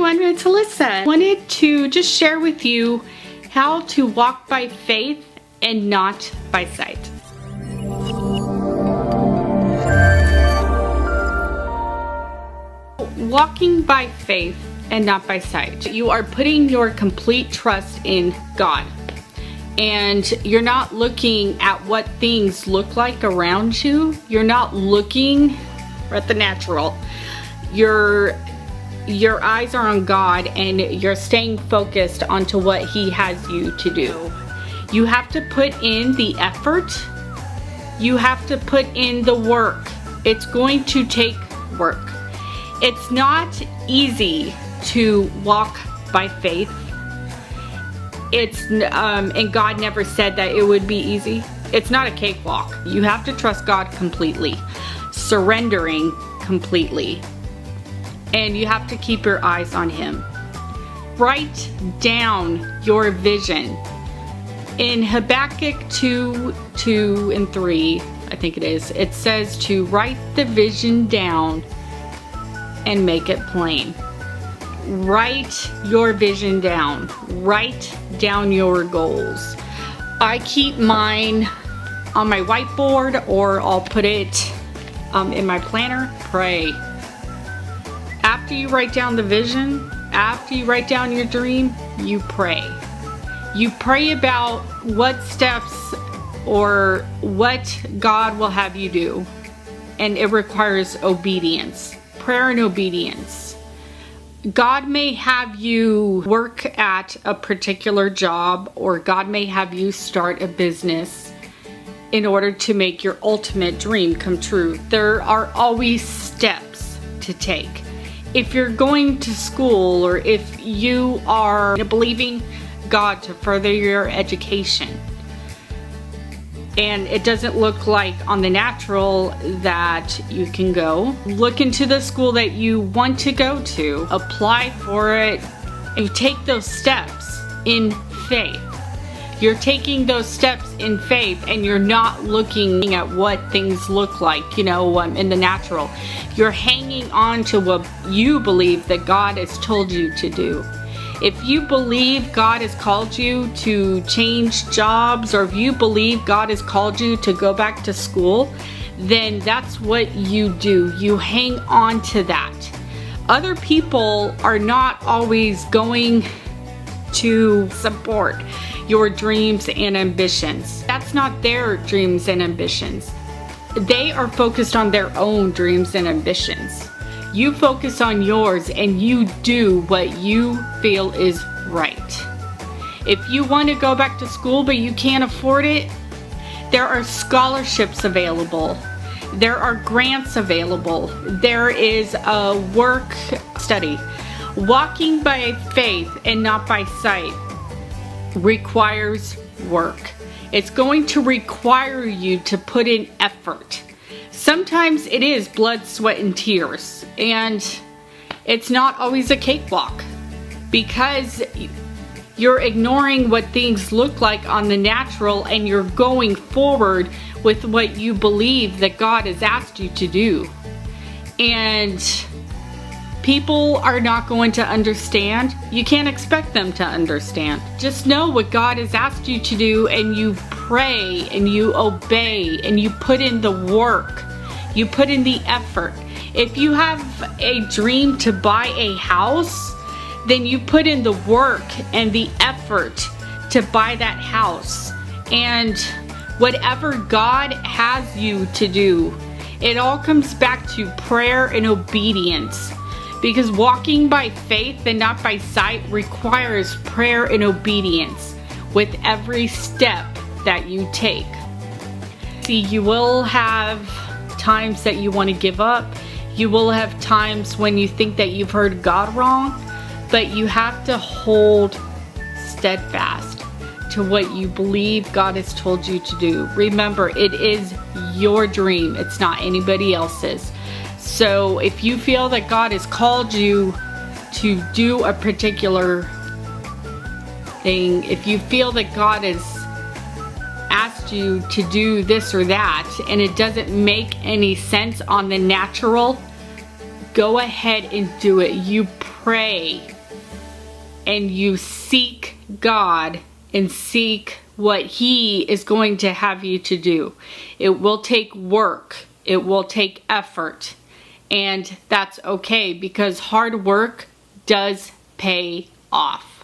everyone, it's Elissa. I wanted to just share with you how to walk by faith and not by sight. Walking by faith and not by sight. You are putting your complete trust in God. And you're not looking at what things look like around you. You're not looking at the natural. Your eyes are on God and you're staying focused onto what He has you to do. You have to put in the effort. You have to put in the work. It's going to take work. It's not easy to walk by faith. And God never said that it would be easy. It's not a cakewalk. You have to trust God completely, surrendering completely. And you have to keep your eyes on Him. Write down your vision. In Habakkuk 2 and 3, I think it is, it says to write the vision down and make it plain. Write your vision down. Write down your goals. I keep mine on my whiteboard, or I'll put it in my planner. Pray. After you write down the vision, after you write down your dream, you pray. You pray about what steps or what God will have you do. And it requires obedience. Prayer and obedience. God may have you work at a particular job, or God may have you start a business in order to make your ultimate dream come true. There are always steps to take. If you're going to school, or if you are believing God to further your education, and it doesn't look like on the natural that you can go, look into the school that you want to go to, apply for it, and take those steps in faith. You're taking those steps in faith, and you're not looking at what things look like, in the natural. You're hanging on to what you believe that God has told you to do. If you believe God has called you to change jobs, or if you believe God has called you to go back to school, then that's what you do. You hang on to that. Other people are not always going to support your dreams and ambitions. That's not their dreams and ambitions. They are focused on their own dreams and ambitions. You focus on yours, and you do what you feel is right. If you want to go back to school but you can't afford it, there are scholarships available. There are grants available. There is a work study. Walking by faith and not by sight requires work. It's going to require you to put in effort. Sometimes it is blood, sweat, and tears, and it's not always a cakewalk, because you're ignoring what things look like on the natural, and you're going forward with what you believe that God has asked you to do. And people are not going to understand. You can't expect them to understand. Just know what God has asked you to do, and you pray and you obey and you put in the work. You put in the effort. If you have a dream to buy a house, then you put in the work and the effort to buy that house. And whatever God has you to do, it all comes back to prayer and obedience. Because walking by faith and not by sight requires prayer and obedience with every step that you take. See, you will have times that you want to give up. You will have times when you think that you've heard God wrong, but you have to hold steadfast to what you believe God has told you to do. Remember, it is your dream. It's not anybody else's. So if you feel that God has called you to do a particular thing, if you feel that God has asked you to do this or that, and it doesn't make any sense on the natural, go ahead and do it. You pray and you seek God and seek what He is going to have you to do. It will take work. It will take effort. And that's okay, because hard work does pay off.